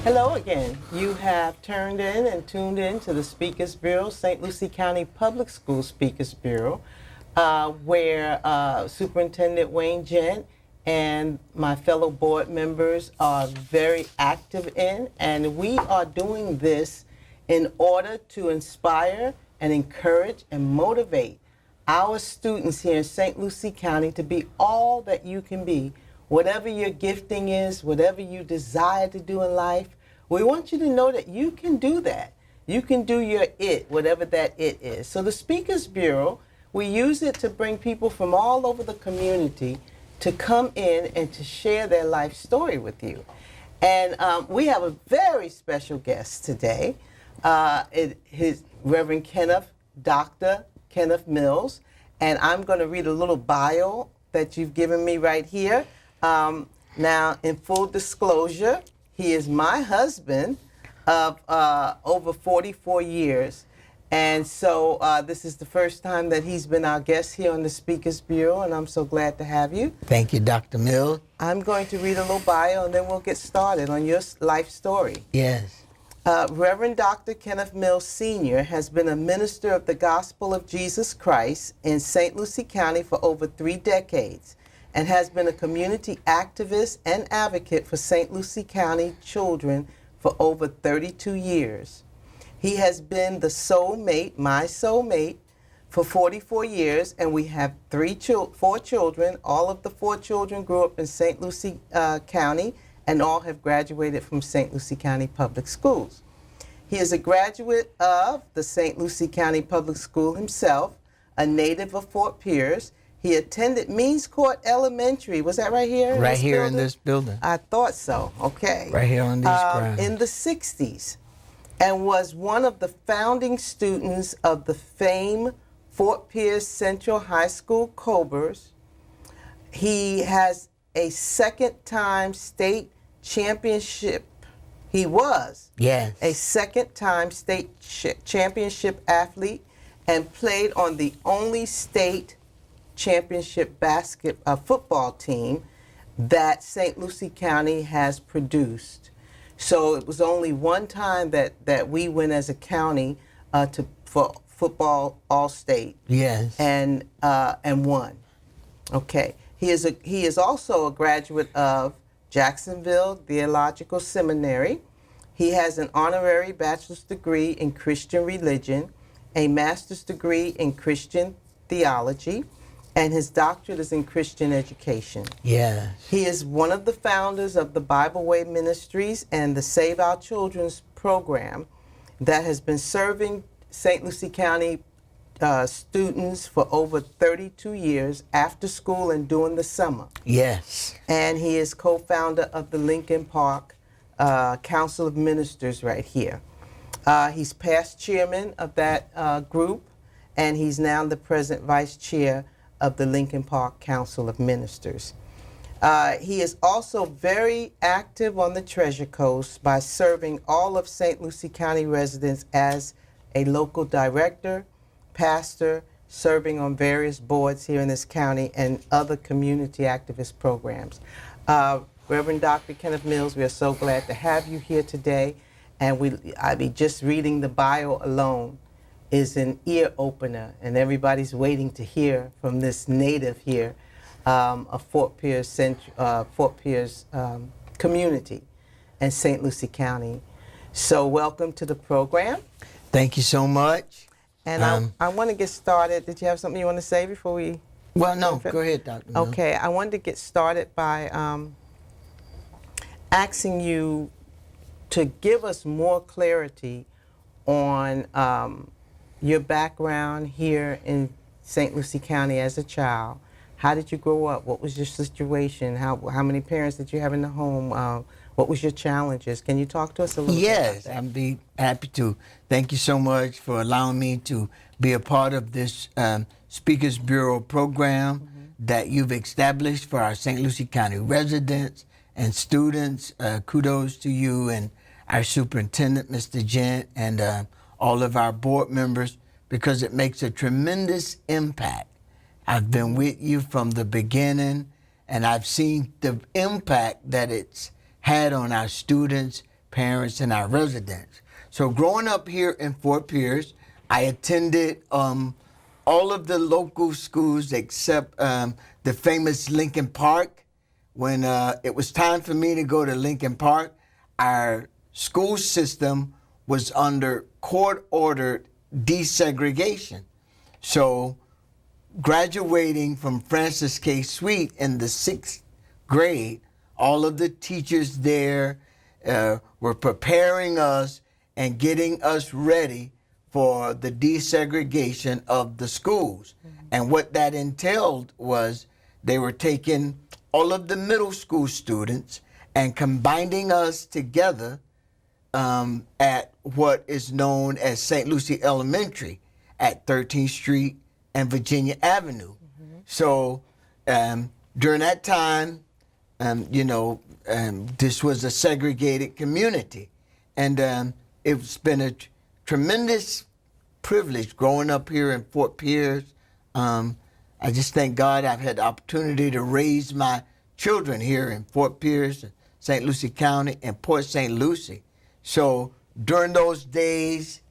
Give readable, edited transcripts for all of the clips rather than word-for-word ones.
Hello again. You have turned in and tuned in to the Speakers Bureau, St. Lucie County Public School Speakers Bureau, where Superintendent Wayne Gent and my fellow board members are very active in, and we are doing this in order to inspire and encourage and motivate our students here in St. Lucie County to be all that you can be. Whatever your gifting is, whatever you desire to do in life, we want you to know that you can do that. You can do your it, whatever that it is. So the Speakers Bureau, we use it to bring people from all over the community to come in and to share their life story with you. And we have a very special guest today. His Reverend Dr. Kenneth Mills. And I'm going to read a little bio that you've given me right here. Now, in full disclosure, he is my husband of over 44 years. And so this is the first time that he's been our guest here on the Speakers Bureau, and I'm so glad to have you. Thank you, Dr. Mills. I'm going to read a little bio, and then we'll get started on your life story. Yes. Reverend Dr. Kenneth Mills Sr. has been a minister of the Gospel of Jesus Christ in St. Lucie County for over 3 decades, and has been a community activist and advocate for St. Lucie County children for over 32 years. He has been the soulmate, my soulmate, for 44 years, and we have 4 children. All of the 4 children grew up in St. Lucie County, and all have graduated from St. Lucie County Public Schools. He is a graduate of the St. Lucie County Public School himself, a native of Fort Pierce. He attended Means Court Elementary. Was that right here? Right here in this building. I thought so. Okay. Right here on these grounds. In the 60s, and was one of the founding students of the famed Fort Pierce Central High School Cobras. He has a second-time state championship. He was a second-time state championship athlete and played on the only state championship football team that St. Lucie County has produced. So it was only one time that we went as a county for football all-state. Yes. And won. Okay. He is also a graduate of Jacksonville Theological Seminary. He has an honorary bachelor's degree in Christian religion, a master's degree in Christian theology, and his doctorate is in Christian education. Yes. He is one of the founders of the Bible Way Ministries and the Save Our Children's program that has been serving St. Lucie County students for over 32 years after school and during the summer. Yes. And he is co-founder of the Lincoln Park Council of Ministers right here. He's past chairman of that group, and he's now the present vice chair of the Lincoln Park Council of Ministers. He is also very active on the Treasure Coast by serving all of St. Lucie County residents as a local director, pastor, serving on various boards here in this county and other community activist programs. Reverend Dr. Kenneth Mills, we are so glad to have you here today. And just reading the bio alone is an ear opener, and everybody's waiting to hear from this native here of Fort Pierce community in St. Lucie County. So welcome to the program. Thank you so much. And I want to get started. Did you have something you want to say before we? Well, no, go ahead, Dr. Mills. Okay, I wanted to get started by asking you to give us more clarity on your background here in St. Lucie County as a child. How did you grow up? What was your situation? How many parents did you have in the home? What was your challenges? Can you talk to us a little bit about that? Yes, I'd be happy to. Thank you so much for allowing me to be a part of this Speakers Bureau program that you've established for our St. Lucie County residents and students. Kudos to you and our superintendent, Mr. Gent, and all of our board members, because it makes a tremendous impact. I've been with you from the beginning, and I've seen the impact that it's had on our students, parents, and our residents. So growing up here in Fort Pierce, I attended all of the local schools except the famous Lincoln Park. When it was time for me to go to Lincoln Park, our school system was under court-ordered desegregation. So graduating from Francis K. Sweet in the 6th grade, all of the teachers there were preparing us and getting us ready for the desegregation of the schools. Mm-hmm. And what that entailed was they were taking all of the middle school students and combining us together at what is known as St. Lucie Elementary at 13th Street and Virginia Avenue. Mm-hmm. So during that time, this was a segregated community. And it's been a tremendous privilege growing up here in Fort Pierce. I just thank God I've had the opportunity to raise my children here in Fort Pierce, St. Lucie County, and Port St. Lucie. So during those days,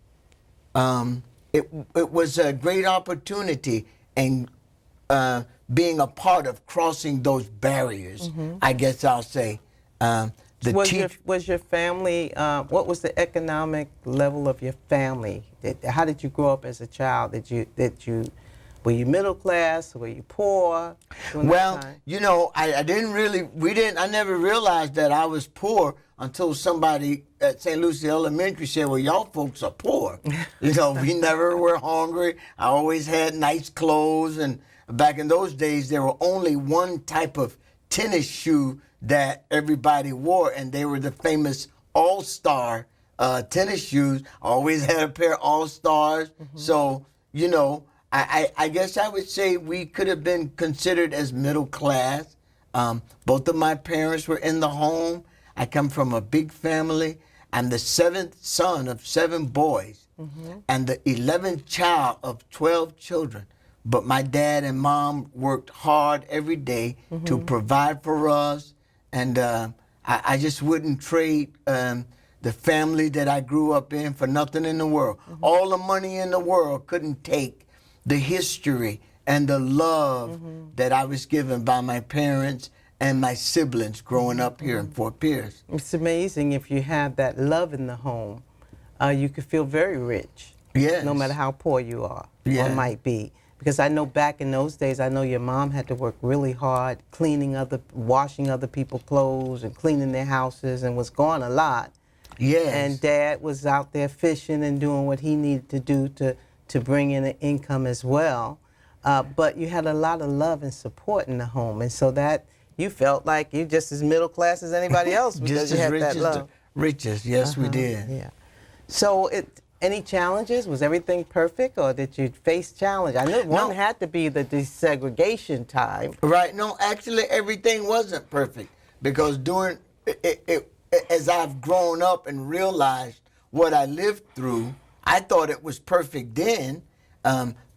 it was a great opportunity and being a part of crossing those barriers, mm-hmm. I guess I'll say. Was your family, what was the economic level of your family? How did you grow up as a child? Were you middle class? Were you poor? Well, I never realized that I was poor until somebody at St. Lucie Elementary said, well, y'all folks are poor. We never were hungry. I always had nice clothes. And back in those days, there were only one type of tennis shoe that everybody wore, and they were the famous All-Star tennis shoes. I always had a pair of All-Stars. Mm-hmm. So, I guess I would say we could have been considered as middle class. Both of my parents were in the home. I come from a big family. I'm the 7th son of 7 boys, mm-hmm. and the 11th child of 12 children. But my dad and mom worked hard every day mm-hmm. to provide for us. And I just wouldn't trade the family that I grew up in for nothing in the world. Mm-hmm. All the money in the world couldn't take the history and the love mm-hmm. that I was given by my parents and my siblings growing up here in Fort Pierce. It's amazing if you have that love in the home, you could feel very rich. Yes. No matter how poor you are yes. or might be. Because I know back in those days, I know your mom had to work really hard washing other people's clothes and cleaning their houses and was gone a lot. Yes. And Dad was out there fishing and doing what he needed to do to bring in an income as well. But you had a lot of love and support in the home. And so that you felt like you're just as middle class as anybody else because you had that love. Richest, yes, we did. Yeah. So any challenges? Was everything perfect, or did you face challenge? I know one had to be the desegregation time. Right. No, actually, everything wasn't perfect because during as I've grown up and realized what I lived through, I thought it was perfect then.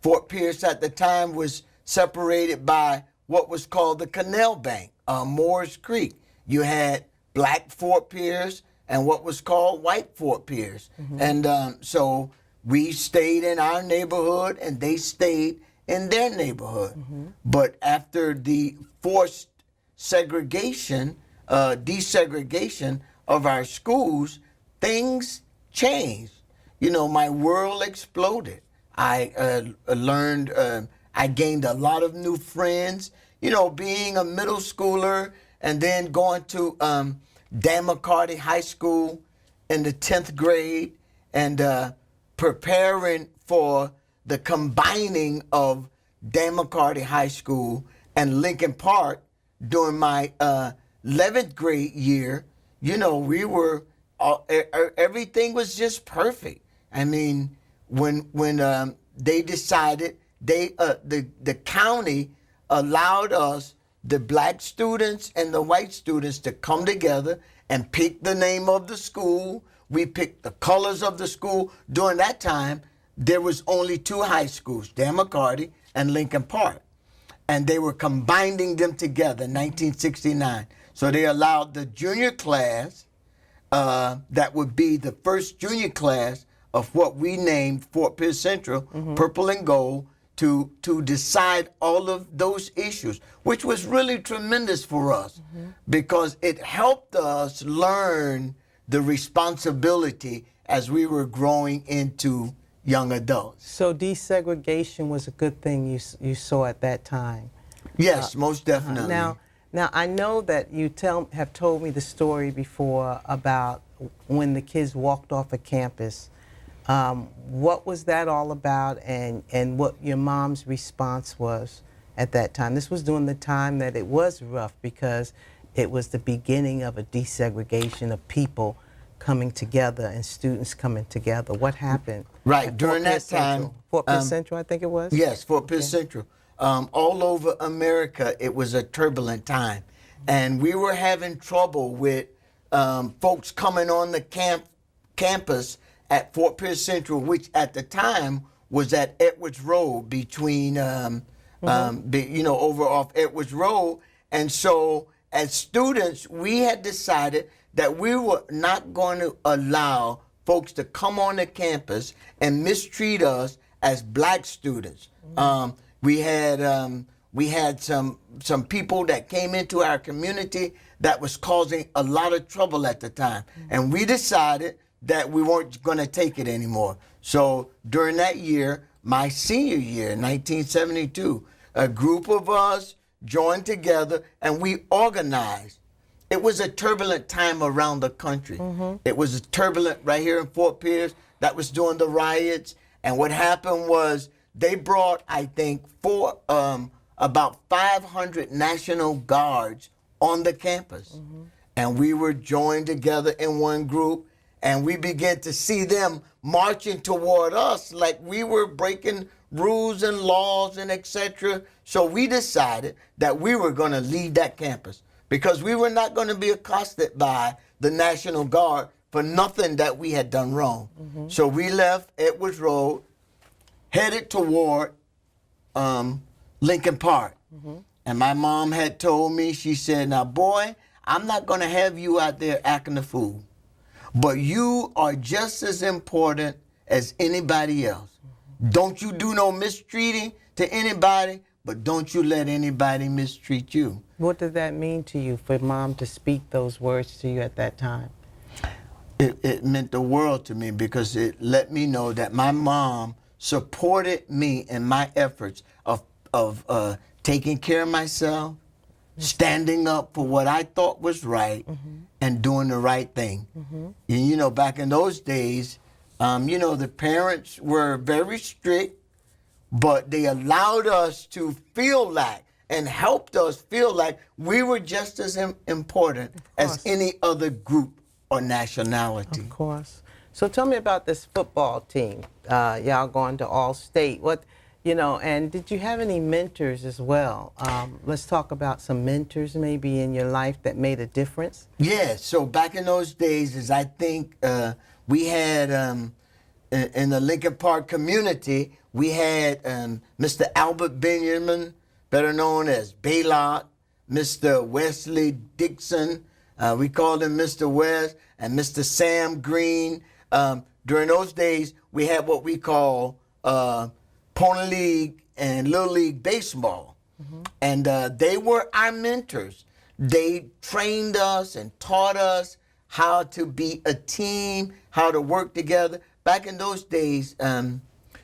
Fort Pierce at the time was separated by what was called the Canal Bank, Moores Creek. You had Black Fort Pierce and what was called White Fort Pierce. Mm-hmm. And so we stayed in our neighborhood and they stayed in their neighborhood. Mm-hmm. But after the forced segregation, desegregation of our schools, things changed. My world exploded. I learned, I gained a lot of new friends, being a middle schooler and then going to Dan McCarty High School in the 10th grade and preparing for the combining of Dan McCarty High School and Lincoln Park during my 11th grade year. We were, everything was just perfect. I mean, when they decided, the county allowed us, the black students and the white students, to come together and pick the name of the school. We picked the colors of the school. During that time, there was only 2 high schools, Dan McCarty and Lincoln Park. And they were combining them together in 1969. So they allowed the junior class that would be the first junior class of what we named Fort Pierce Central, Purple and Gold, to decide all of those issues, which was really tremendous for us because it helped us learn the responsibility as we were growing into young adults. So desegregation was a good thing you saw at that time. Yes, most definitely. Now I know that you have told me the story before about when the kids walked off of campus. What was that all about, and what your mom's response was at that time? This was during the time that it was rough because it was the beginning of a desegregation of people coming together and students coming together. What happened? Right, during that time. Fort Pierce Central, I think it was? Yes, Fort Pierce Central. All over America, it was a turbulent time. And we were having trouble with folks coming on the campus at Fort Pierce Central, which at the time was at Edwards Road between, over off Edwards Road. And so as students, we had decided that we were not going to allow folks to come on the campus and mistreat us as black students. We had some people that came into our community that was causing a lot of trouble at the time. And we decided that we weren't going to take it anymore. So during that year, my senior year, 1972, a group of us joined together and we organized. It was a turbulent time around the country. It was turbulent right here in Fort Pierce. That was during the riots. And what happened was they brought, I think, about 500 National Guards on the campus. And we were joined together in one group, and we began to see them marching toward us like we were breaking rules and laws and etc. So we decided that we were going to leave that campus because we were not going to be accosted by the National Guard for nothing that we had done wrong. So we left Edwards Road, headed toward Lincoln Park. And my mom had told me, she said, now boy, I'm not going to have you out there acting a fool, but you are just as important as anybody else. Don't you do no mistreating to anybody, but don't you let anybody mistreat you. What did that mean to you for mom to speak those words to you at that time? It meant the world to me because it let me know that my mom supported me in my efforts of taking care of myself, standing up for what I thought was right, and doing the right thing. And, back in those days, the parents were very strict, but they allowed us to feel like and helped us feel like we were just as important as any other group or nationality. Of course. So tell me about this football team. Y'all going to All-State. And did you have any mentors as well? Let's talk about some mentors maybe in your life that made a difference. Yeah, so back in those days, as I think we had in the Lincoln Park community, we had Mr. Albert Benjamin, better known as Baylock, Mr. Wesley Dixon, we called him Mr. West, and Mr. Sam Green. During those days, we had what we call Pony League and Little League Baseball. And they were our mentors. They trained us and taught us how to be a team, how to work together. Back in those days,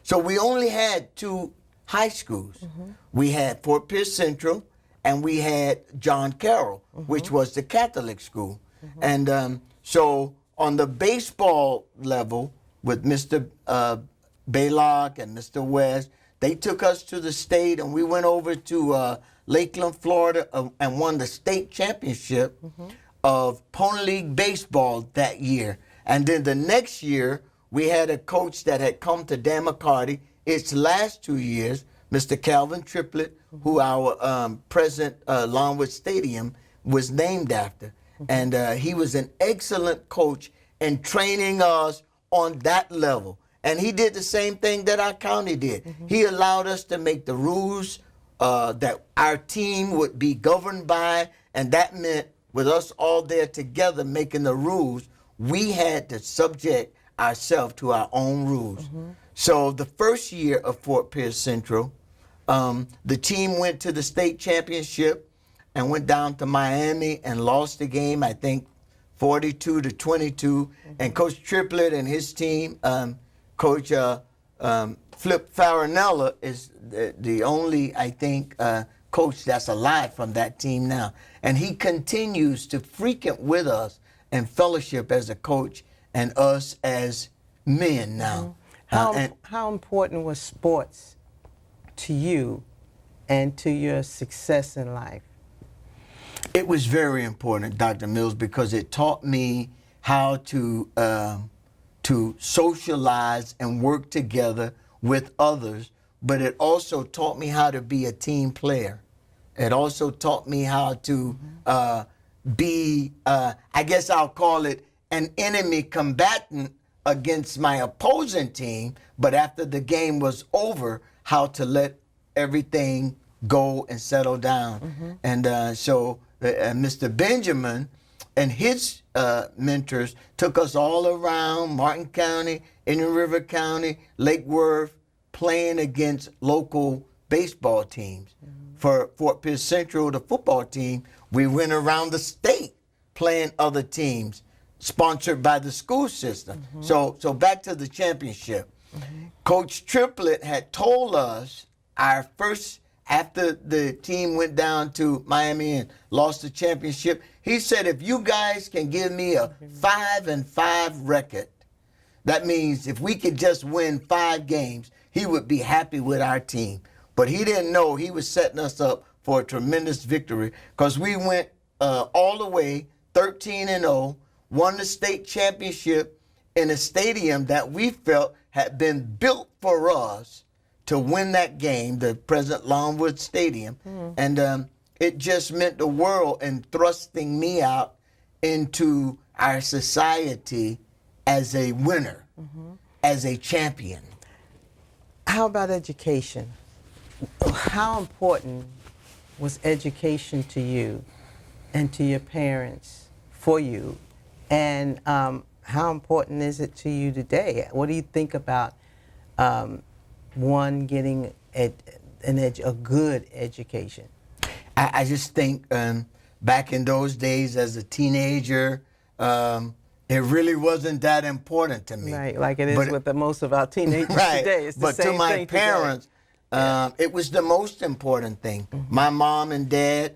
so we only had two high schools. We had Fort Pierce Central and we had John Carroll, which was the Catholic school. And so on the baseball level with Mr. Baylock and Mr. West, they took us to the state and we went over to Lakeland, Florida and won the state championship of Pony League Baseball that year. And then the next year, we had a coach that had come to Dan McCarty its last 2 years, Mr. Calvin Triplett, who our present Longwood Stadium was named after. And he was an excellent coach in training us on that level. And he did the same thing that our county did. He allowed us to make the rules that our team would be governed by, and that meant with us all there together making the rules, we had to subject ourselves to our own rules. So the first year of Fort Pierce Central, the team went to the state championship and went down to Miami and lost the game, I think 42-22. And Coach Triplett and his team, Coach Flip Farinella is the only, I think, coach that's alive from that team now. And he continues to frequent with us and fellowship as a coach and us as men now. How important was sports to you and to your success in life? It was very important, Dr. Mills, because it taught me how to socialize and work together with others, but it also taught me how to be a team player. It also taught me how to be, I guess I'll call it, an enemy combatant against my opposing team, but after the game was over, how to let everything go and settle down. And so Mr. Benjamin and his mentors took us all around Martin County, Indian River County, Lake Worth, playing against local baseball teams. For Fort Pierce Central, the football team, we went around the state playing other teams sponsored by the school system. So back to the championship. Coach Triplett had told us our first, after the team went down to Miami and lost the championship, he said, if you guys can give me a 5-5 record, that means if we could just win 5 games, he would be happy with our team. But he didn't know he was setting us up for a tremendous victory, because we went all the way 13-0, won the state championship in a stadium that we felt had been built for us to win that game, the present Longwood Stadium. And it just meant the world in thrusting me out into our society as a winner, as a champion. How about education? How important was education to you and to your parents, for you? And how important is it to you today? What do you think about one getting a good education? I just think back in those days as a teenager, it really wasn't that important to me. Right, like it is with most of our teenagers today. It's the but same to my thing parents, it was the most important thing. My mom and dad,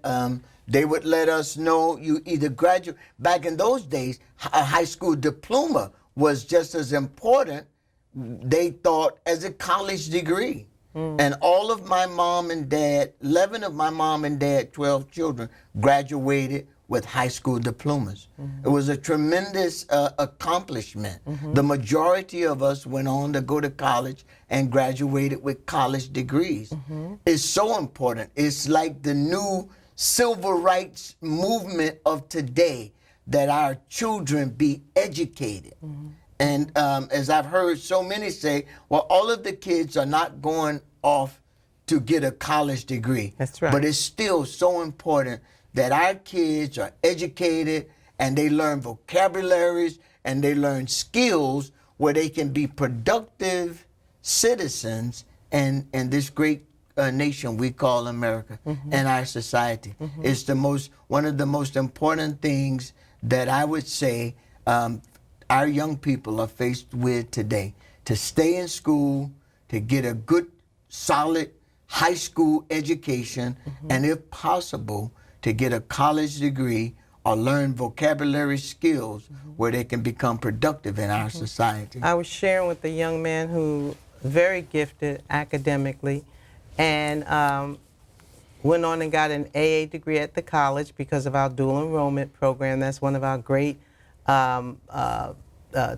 they would let us know you either graduate. Back in those days, a high school diploma was just as important, they thought, as a college degree. And all of my mom and dad, 11 of my mom and dad, 12 children, graduated with high school diplomas. It was a tremendous accomplishment. The majority of us went on to go to college and graduated with college degrees. It's so important. It's like the new civil rights movement of today, that our children be educated. And as I've heard so many say, well, all of the kids are not going off to get a college degree. That's right. But it's still so important that our kids are educated and they learn vocabularies and they learn skills where they can be productive citizens in this great nation we call America and our society. It's one of the most important things that I would say our young people are faced with today. To stay in school, to get a good, solid high school education, and if possible, to get a college degree or learn vocabulary skills where they can become productive in our society. I was sharing with a young man who very gifted academically, and went on and got an AA degree at the college because of our dual enrollment program. That's one of our great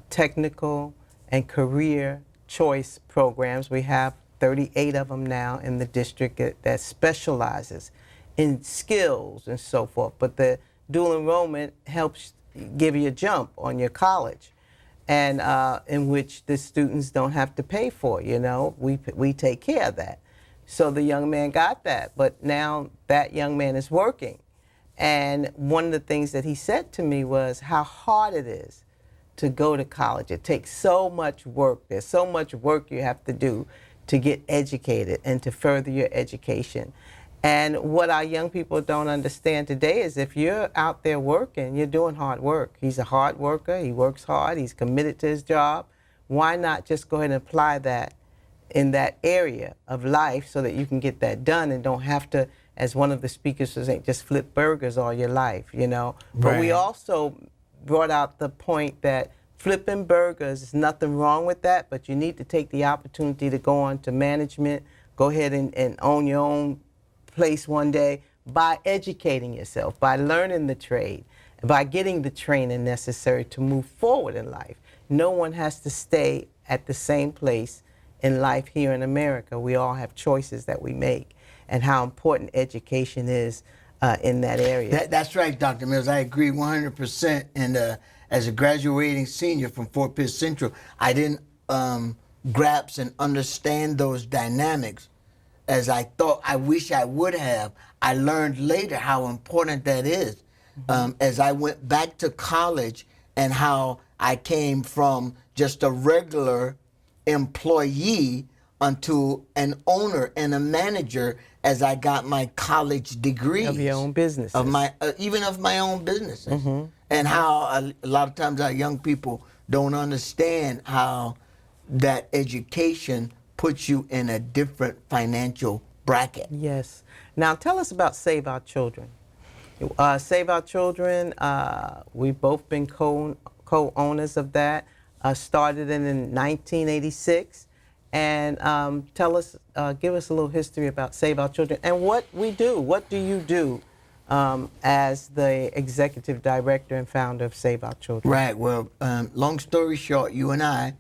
technical and career choice programs. We have 38 of them now in the district that specializes in skills and so forth. But the dual enrollment helps give you a jump on your college, and in which the students don't have to pay for. You know, we take care of that. So the young man got that, but now that young man is working. And one of the things that he said to me was how hard it is to go to college. It takes so much work. There's so much work you have to do to get educated and to further your education. And what our young people don't understand today is if you're out there working, you're doing hard work. He's a hard worker. He works hard. He's committed to his job. Why not just go ahead and apply that in that area of life so that you can get that done and don't have to, as one of the speakers was saying, just flip burgers all your life, you know? But we also brought out the point that flipping burgers, there's nothing wrong with that, but you need to take the opportunity to go on to management, go ahead and own your own place one day by educating yourself, by learning the trade, by getting the training necessary to move forward in life. No one has to stay at the same place in life here in America. We all have choices that we make, and how important education is in that area. That's right, Dr. Mills. I agree 100%. And as a graduating senior from Fort Pierce Central, I didn't grasp and understand those dynamics as I thought I wish I would have. I learned later how important that is. As I went back to college and how I came from just a regular employee unto an owner and a manager as I got my college degrees. Of your own business. Of my, even of my own businesses. And how a lot of times our young people don't understand how that education puts you in a different financial bracket. Yes. Now tell us about Save Our Children. Save Our Children, we've both been co-owners of that. Started in 1986. And tell us, give us a little history about Save Our Children and what we do. What do you do as the executive director and founder of Save Our Children? Right. Well, long story short, you and I,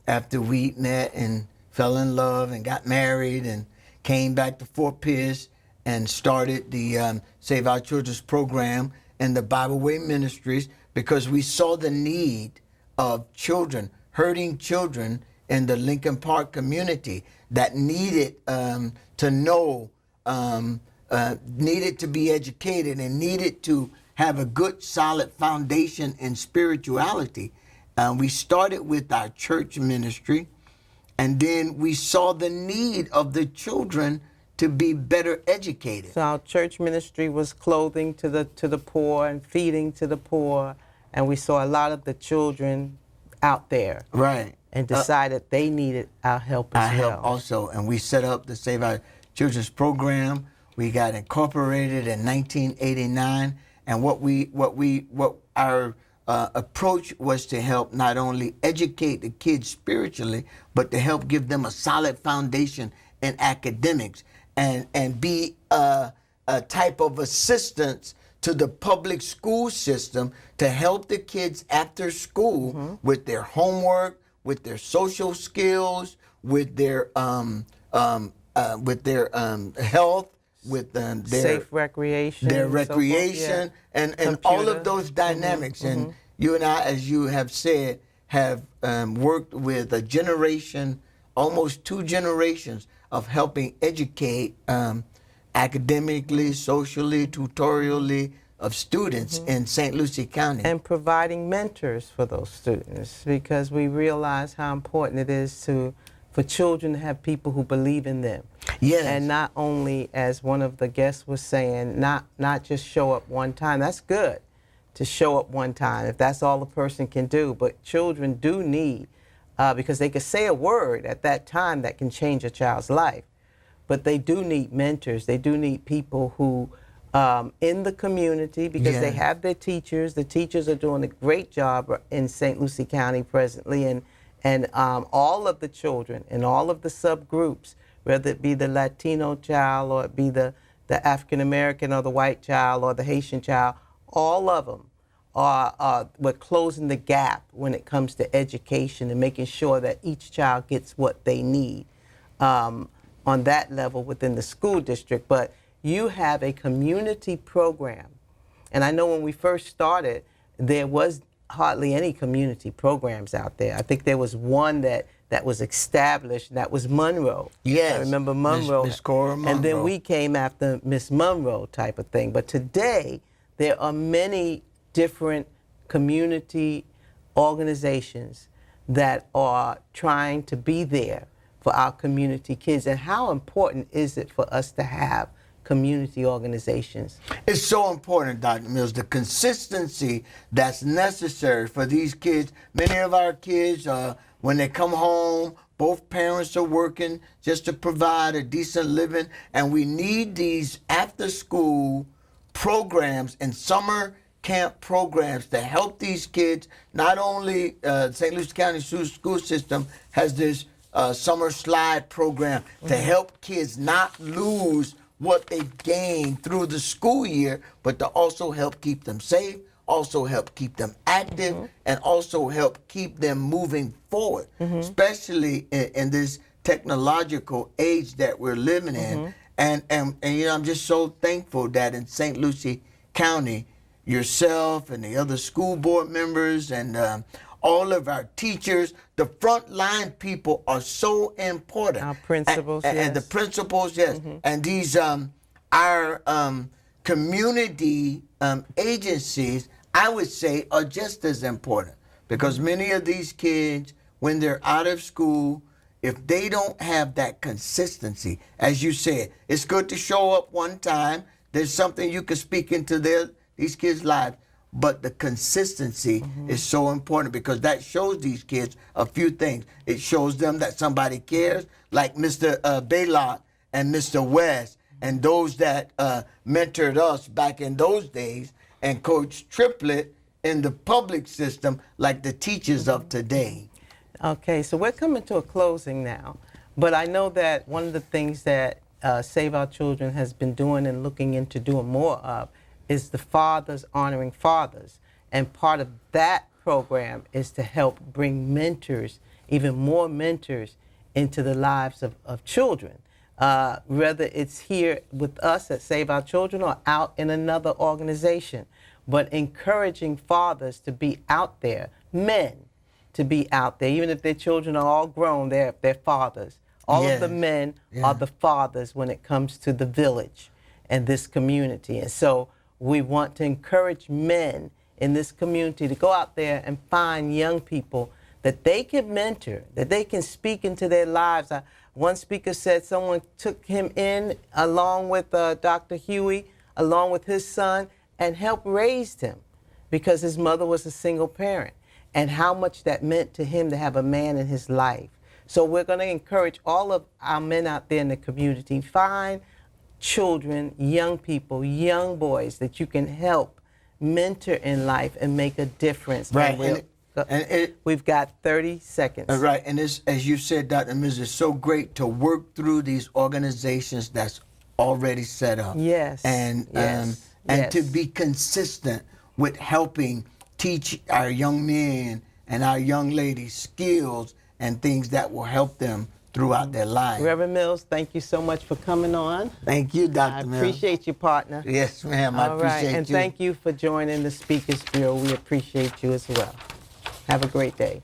after we met and fell in love and got married and came back to Fort Pierce and started the Save Our Children's program and the Bible Way Ministries because we saw the need of children, hurting children in the Lincoln Park community that needed to know, needed to be educated and needed to have a good solid foundation in spirituality. We started with our church ministry, and then we saw the need of the children to be better educated. So our church ministry was clothing to the poor and feeding to the poor, and we saw a lot of the children out there. Right. And decided they needed our help as well. Our help also, and we set up the Save Our Children's program. We got incorporated in 1989, and what our approach was to help not only educate the kids spiritually, but to help give them a solid foundation in academics and be a type of assistance to the public school system to help the kids after school with their homework, with their social skills, with their health, with their safe recreation, their recreation, so and all of those dynamics. And you and I, as you have said, have worked with a generation, almost 2 generations of helping educate academically, socially, tutorially of students in St. Lucie County. And providing mentors for those students, because we realize how important it is for children to have people who believe in them. Yes. And not only, as one of the guests was saying, not just show up one time. That's good to show up one time if that's all a person can do. But children do need, because they could say a word at that time that can change a child's life. But they do need mentors. They do need people who, in the community, because they have their teachers. The teachers are doing a great job in St. Lucie County presently, and all of the children in all of the subgroups, whether it be the Latino child or it be the African American or the white child or the Haitian child, all of them we're closing the gap when it comes to education and making sure that each child gets what they need on that level within the school district. But you have a community program. And I know when we first started, there was hardly any community programs out there. I think there was one that was established, and that was Monroe. Yes. I remember Monroe. Miss Cora Monroe. And then we came after Miss Monroe type of thing. But today, there are many different community organizations that are trying to be there for our community kids, and how important is it for us to have community organizations? It's so important, Dr. Mills, the consistency that's necessary for these kids. Many of our kids, when they come home, both parents are working just to provide a decent living, and we need these after-school programs and summer camp programs to help these kids. Not only St. Lucie County school system has this summer slide program to help kids not lose what they've gained through the school year, but to also help keep them safe, also help keep them active, and also help keep them moving forward, especially in this technological age that we're living in. And you know, I'm just so thankful that in St. Lucie County, yourself and the other school board members and all of our teachers, the frontline people are so important. Our principals, and the principals, yes. And these our community agencies, I would say, are just as important, because many of these kids, when they're out of school, if they don't have that consistency, as you said, it's good to show up one time. There's something you can speak into these kids' lives. But the consistency is so important, because that shows these kids a few things. It shows them that somebody cares, like Mr. Baylock and Mr. West and those that mentored us back in those days, and Coach Triplett in the public system, like the teachers of today. Okay, so we're coming to a closing now. But I know that one of the things that Save Our Children has been doing and looking into doing more of is the fathers, honoring fathers. And part of that program is to help bring mentors, even more mentors, into the lives of children. Whether it's here with us at Save Our Children or out in another organization. But encouraging fathers to be out there, men to be out there, even if their children are all grown, they're fathers. All of the men are the fathers when it comes to the village and this community. And so we want to encourage men in this community to go out there and find young people that they can mentor, that they can speak into their lives. One speaker said someone took him in along with Dr. Huey, along with his son, and helped raise him because his mother was a single parent, and how much that meant to him to have a man in his life. So we're going to encourage all of our men out there in the community, find children, young people, young boys that you can help mentor in life and make a difference. Right. We've got 30 seconds. Right. And it's, as you said, Dr. Mills, it's so great to work through these organizations that's already set up. Yes. And to be consistent with helping teach our young men and our young ladies skills and things that will help them throughout their lives. Reverend Mills, thank you so much for coming on. Thank you, Dr. Mills. I appreciate you, partner. Yes, ma'am. I appreciate you. And thank you for joining the Speakers Bureau. We appreciate you as well. Have a great day.